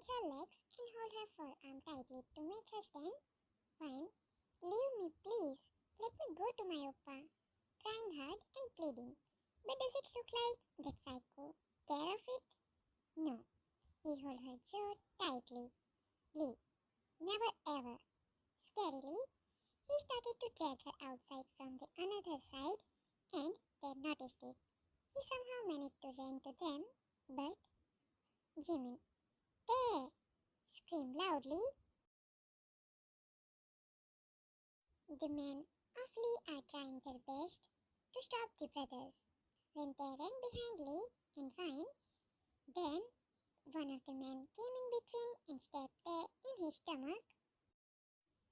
spread her legs and hold her forearm tightly to make her stand. Wine, leave me please. Let me go to my oppa. Crying hard and pleading. But does it look like that psycho care of it? No. He held her jaw tightly. Lee, never ever. Scarily, he started to drag her outside from the another side, and they noticed it. He somehow managed to run to them, but Jimin, there! Screamed loudly. The men of Lee are trying their best to stop the brothers. When they ran behind Lee and Vine, then one of the men came in between and stabbed there in his stomach.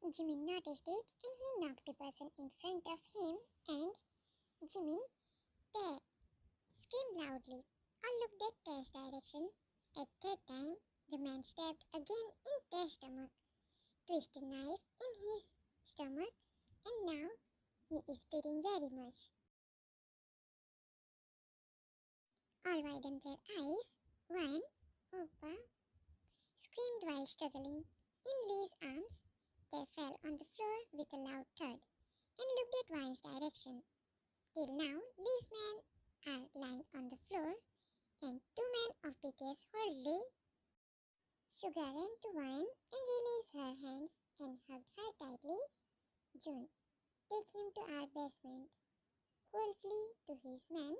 Jimin noticed it and he knocked the person in front of him, and Jimin, there! Screamed loudly. All looked at Tae's direction. At that time, the man stabbed again in Tae's stomach, twisted knife in his stomach, and now he is bleeding very much. All widened their eyes. One, Oppa, screamed while struggling in Lee's arms. They fell on the floor with a loud thud and looked at Vine's direction. Till now, Lee's men are lying on the floor, and two men of BTS hold Lee. Sugar ran to Vine and released her hands and hugged her tightly. June, take him to our basement. Coldly to his men.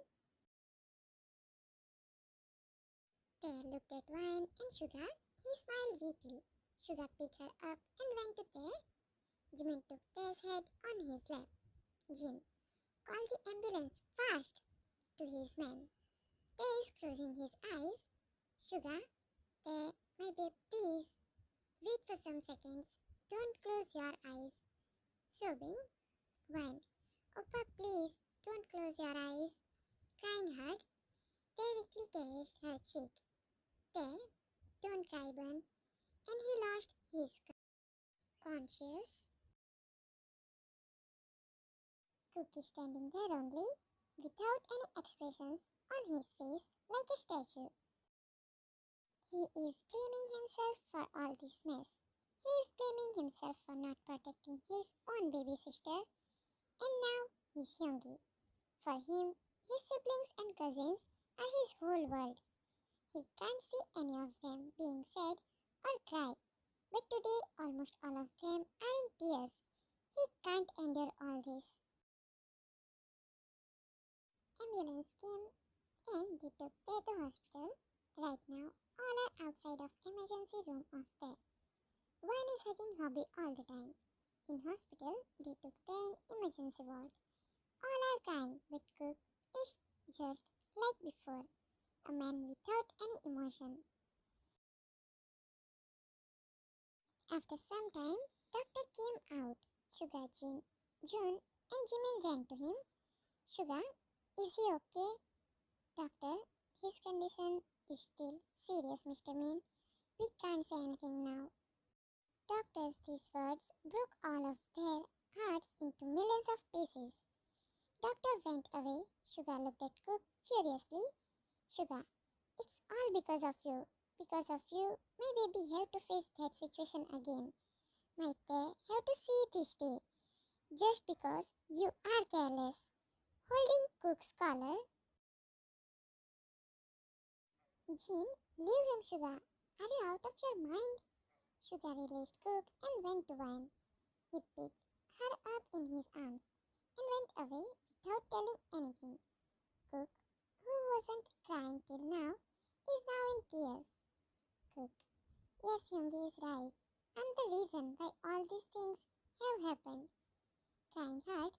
They looked at Vine and Sugar. He smiled weakly. Sugar picked her up and went to Tae. Jimin took Tae's head on his lap. Jin, call the ambulance fast to his men. Tae is closing his eyes. Sugar, Tae, my babe, please. Wait for some seconds. Don't close your eyes. Sobbing. Vine, Oppa, please, don't close your eyes. Crying hard, Tae weakly caressed her cheek. Tae, don't cry, Bun. And he lost his conscience. Cook is standing there only, without any expressions on his face, like a statue. He is blaming himself for all this mess. He is blaming himself for not protecting his own baby sister. And now he's Hyungi. For him, his siblings and cousins are his whole world. He can't see any of them being sad or cry. But today, almost all of them are in tears. He can't endure all this. Ambulance came and they took Tae to hospital. Right now, all are outside of emergency room of Tae. One is hugging Hobby all the time. In hospital, they took Tae in emergency ward. All are crying, but Cook is just like before, a man without any emotion. After some time, doctor came out. Sugar, June, and Jimin ran to him. Sugar, is he okay? Doctor, his condition is still serious, Mr. Min. We can't say anything now. Doctors, these words broke all of their hearts into millions of pieces. Doctor went away. Sugar looked at Cook furiously. Sugar, it's all because of you. Because of you, my baby have to face that situation again. Might they have to see this day. Just because you are careless. Holding Cook's collar. Jean, leave him, Sugar. Are you out of your mind? Sugar released Cook and went to Vine. He picked her up in his arms and went away without telling anything. Cook, who wasn't crying till now, is now in tears. Cook, yes, Hyungi is right. I'm the reason why all these things have happened. Crying hard,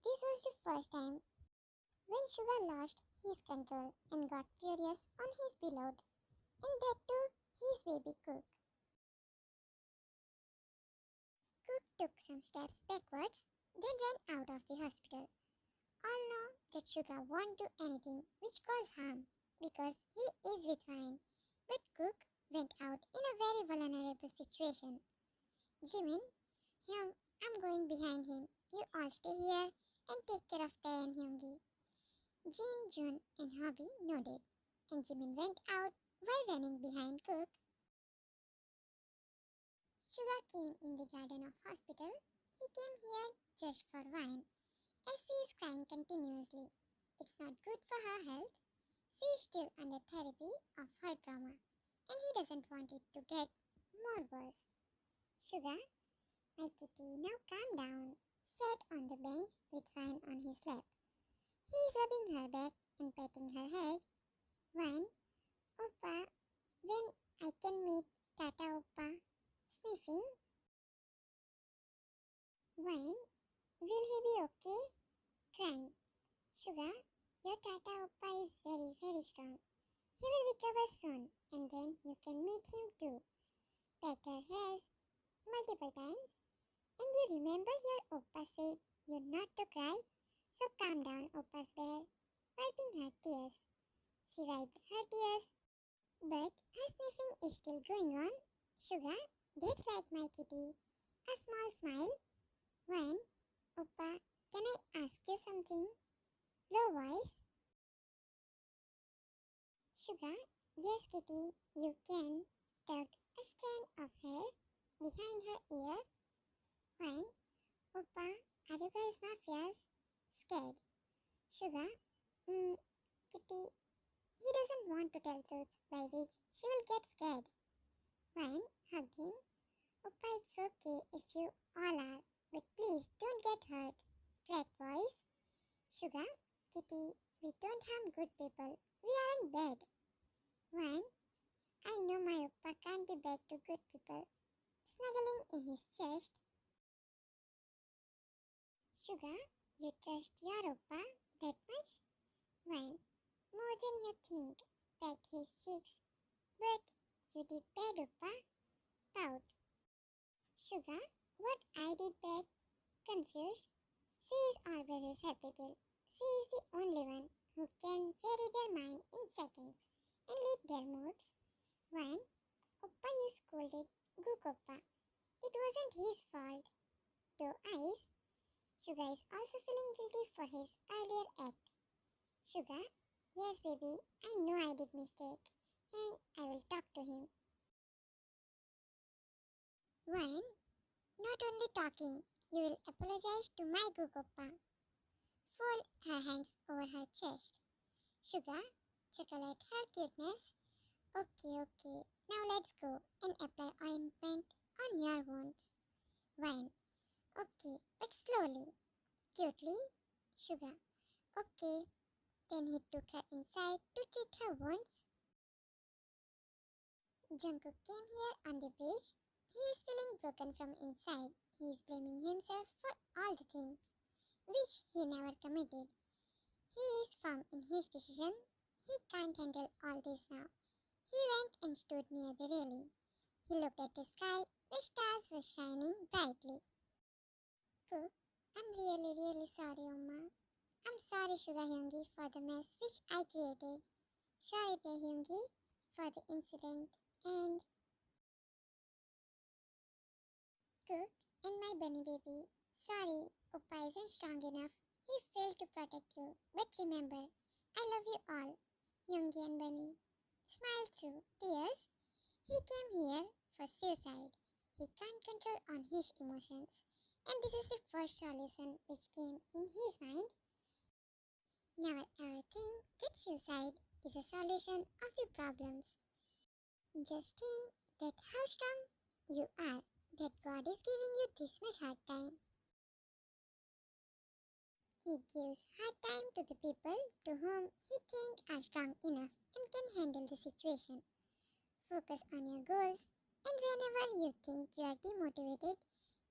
this was the first time when Sugar lost his control and got furious on his beloved, and that too his baby Cook. Cook took some steps backwards, then ran out of the hospital. All know that Sugar won't do anything which cause harm because he is with Vine, but Cook went out in a very vulnerable situation. Jimin, Hyung, I'm going behind him. You all stay here and take care of Tae and Hyungi. Jin, Jun, and Hobby nodded, and Jimin went out while running behind Cook. Sugar came in the garden of hospital. He came here just for wine. As she is crying continuously. It's not good for her health. She is still under therapy of her trauma. And he doesn't want it to get more worse. Sugar, my kitty, now calm down. Sat on the bench with wine on his lap. He is rubbing her back and patting her head. Wine, Oppa, when I can meet Tata Oppa. Sniffing. Wine, will he be okay? Crying. Sugar, your Tata Oppa is very, very strong. He will recover soon and then you can meet him too. Pat her hair multiple times. And you remember your Oppa said you not to cry? So calm down, Oppa's bear, wiping her tears. She wiped her tears, but her sniffing is still going on. Sugar, that's like my kitty. A small smile. When, Oppa, can I ask you something? Low voice. Sugar, yes kitty, you can. Tucked a strand of hair behind her ear. When, Oppa, are you guys mafias? Scared. Sugar, kitty, he doesn't want to tell truth by which she will get scared. When, hugged him. Oppa, it's okay if you all are, but please don't get hurt. Crack voice. Sugar, kitty, we don't harm good people. We aren't bad. When, I know my Oppa can't be bad to good people. Snuggling in his chest. Sugar, you trust your Oppa that much? When, more than you think, pat his cheeks. But you did bad, Oppa. Pout. Sugar, what I did bad? Confused. She is our brother's happy pill. She is the only one who can vary their mind in seconds and lead their moods. When Oppa you scolded Gook Oppa. It wasn't his fault. Though eyes. Sugar is also feeling guilty for his earlier act. Sugar, yes baby, I know I did mistake and I will talk to him. When, not only talking, you will apologize to my Gook Oppa. Fold her hands over her chest. Sugar, chuckle at her cuteness. Okay, now let's go and apply ointment on your wounds. Wine. Okay, but slowly. Cutely. Sugar. Okay. Then he took her inside to treat her wounds. Jungkook came here on the bridge. He is feeling broken from inside. He is blaming himself for all the things which he never committed. He is firm in his decision. He can't handle all this now. He went and stood near the railing. He looked at the sky where stars were shining brightly. Cook, I'm really sorry, Oma. I'm sorry, Sugar Hyungi, for the mess which I created. Sorry, Tae Hyungi, for the incident. And Cook and my bunny baby. Sorry, Oppa isn't strong enough. He failed to protect you. But remember, I love you all, Hyungi and Bunny. Smile through tears. He came here for suicide. He can't control on his emotions. And this is the first solution which came in his mind. Never ever think that suicide is a solution of the problems. Just think that how strong you are, that God is giving you this much hard time. He gives hard time to the people to whom he thinks are strong enough and can handle the situation. Focus on your goals, and whenever you think you are demotivated,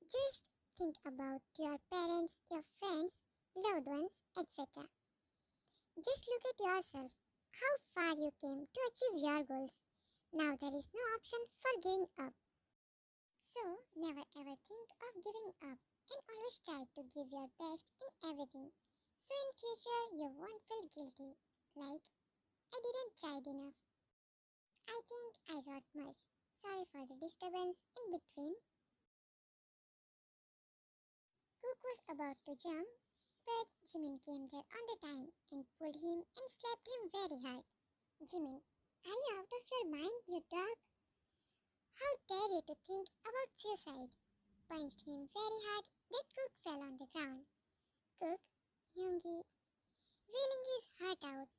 just think about your parents, your friends, loved ones, etc. Just look at yourself, how far you came to achieve your goals. Now there is no option for giving up. So never ever think of giving up and always try to give your best in everything. So in future you won't feel guilty, like I didn't try enough. I think I wrote much. Sorry for the disturbance in between. Cook was about to jump, but Jimin came there on the time and pulled him and slapped him very hard. Jimin, are you out of your mind, you dog? How dare you to think about suicide? punched him very hard that Cook fell on the ground. Cook, Hyungi, wailing his heart out.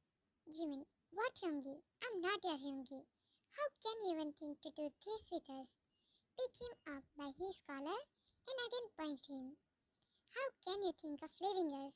Jimin, what Hyungi? I'm not your Hyungi. How can you even think to do this with us? Picked him up by his collar and again punched him. How can you think of leaving us?